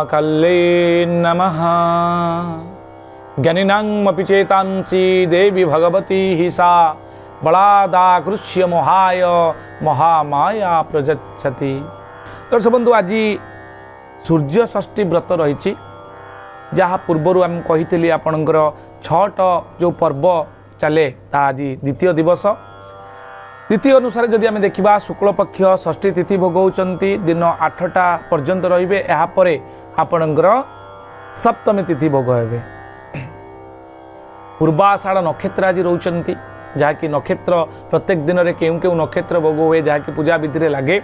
महाकाल्ये नमः। ज्ञानिनामपि चेतांसि देवी भगवती हि सा बलादाकृष्य मोहाय महामाया प्रयच्छति। दर्शक बंधु आज सूर्य षष्ठी व्रत रही जहाँ पूर्वर आम कही आपणकर छठ जो पर्व चले आज द्वितीय दिवस। तिथि अनुसार जदि आम देखा शुक्ल पक्ष षष्ठी तिथि भोग होती दिन 8टा पर्यंत रे यापर आपणकर सप्तमी तिथि भोग हे। पूर्वाषाढ़ नक्षत्र आज रोचंती जहाँकि नक्षत्र प्रत्येक दिन में केउ केउ नक्षत्र भोग हुए जहाँकि पूजा विधि लगे।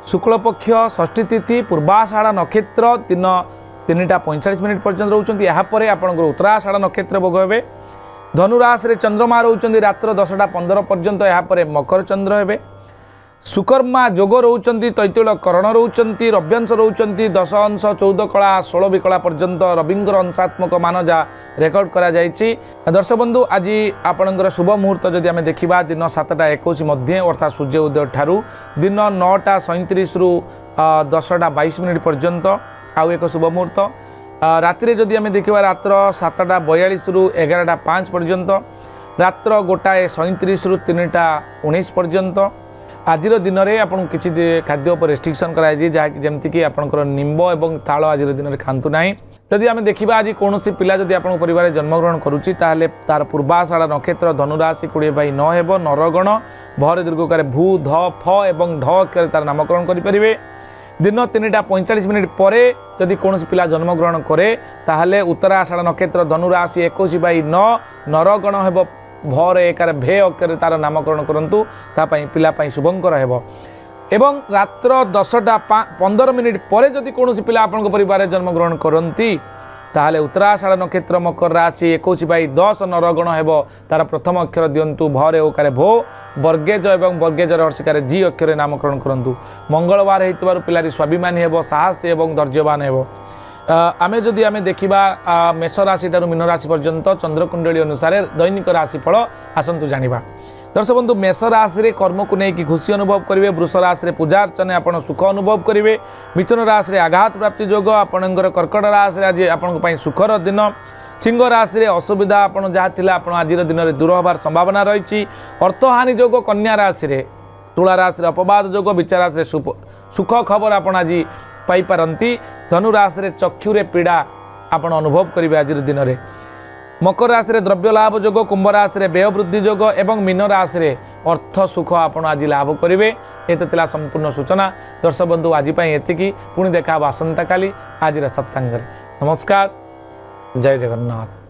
शुक्ल पक्ष षष्ठी तिथि पूर्वाषाढ़ नक्षत्र दिन 3:45 पर्यंत रोचंती। यापर आपणकर उत्तराषाढ़ नक्षत्र भोग हे। धनुराशि चंद्रमा रोचंती रात्र 10:15 पर्यंत। यापर मकर चंद्र हे। सुकर्मा जोग रोचंती तैतल करण रोचंती रव्यांश रोचंती 10 अंश 14 कला 16 विकला पर्यंत रविंकर अंशात्मक मान जा रेकर्ड करा जायछि। दर्शक बंधु आज आपणकर शुभ मुहूर्त जदि आम देखा दिन 7:21 मध्य अर्थात सूर्य उदय ठारू दिन 9:37 रु 10:22 पर्यंत आउ एक शुभ मुहूर्त। राति जदि आम देखा रात्र 7:42 रु 11:05 पर्यंत रात्र 1:37 रु 3:19 पर्यंत। आज दिन में आपको किसी खाद्य पर रेस्ट्रिक्शन कराई जमीक आपंकर निम्ब और ताल आज दिन में खातु ना। जदि आम देखा आज कौन पिला जदि आप परिवार जन्मग्रहण करुच्ची तार पूर्वाषाढ़ नक्षत्र धनुराशि 20/9 हेब नरगण भर दीर्घकार भू ध फ एवं ढ अक्षर तार नामकरण करें। दिन 3:45 पर जदि कौन पिला जन्मग्रहण करे ताहले उत्तराषाढ़ नक्षत्र धनुराशि 21/9 नरगण हेब भर एकार भे अक्षर तार नामकरण करंतु तापाई पिलापाई शुभंकर हेब। एवं रात्र 10:15 पर जदि कौन पिला आपन परिवार जन्मग्रहण करती ताहले उत्तराषाढ़ नक्षत्र मकर राशि 21/10 नरगण हेब तार प्रथम अक्षर दिंतु भर ओकार भो वर्गेज एवं वर्गेजर हर्षिकार जी अक्षर नामकरण करंतु। मंगलवार होइतबारु पिलारी स्वाभिमानी हेब साहसी एवं धैर्यवान हेब। आमे जदि आमे देखिबा मेष राशि ठारू मीन राशि पर्यंत चंद्रकुंडली अनुसार दैनिक राशिफल आसंतु जानिबा। दर्शक बंधु मेष राशि रे कर्म को लेकिन खुशी अनुभव करेंगे। वृष राशि रे पूजा अर्चना आपण सुख अनुभव करेंगे। मिथुन राशि रे आघात प्राप्ति योग आपणकर कर्कट राशि रे आज आपण सुखर दिन। सिंह राशि रे असुविधा आपण जहाँ थिला आपण आज दिन में दूर होबार संभावना रही। अर्थहानि योग कन्या राशि रे तुला राशि रे अपवाद योग विचार राशि रे सुख खबर आपण आज पाइपारती। धनुराशि रे चक्षुरे पीड़ा आपण अनुभव करेंगे आज दिन में। मकर राशि रे द्रव्य लाभ योग कुंभ राशि रे व्यय वृद्धि योग एवं मीन राशि रे अर्थ सुख आपण आज लाभ करेंगे। ये तो संपूर्ण सूचना। दर्शक बंधु आज एतिकी पुणी देखा आसंता काली आज सप्तांग। नमस्कार, जय जगन्नाथ।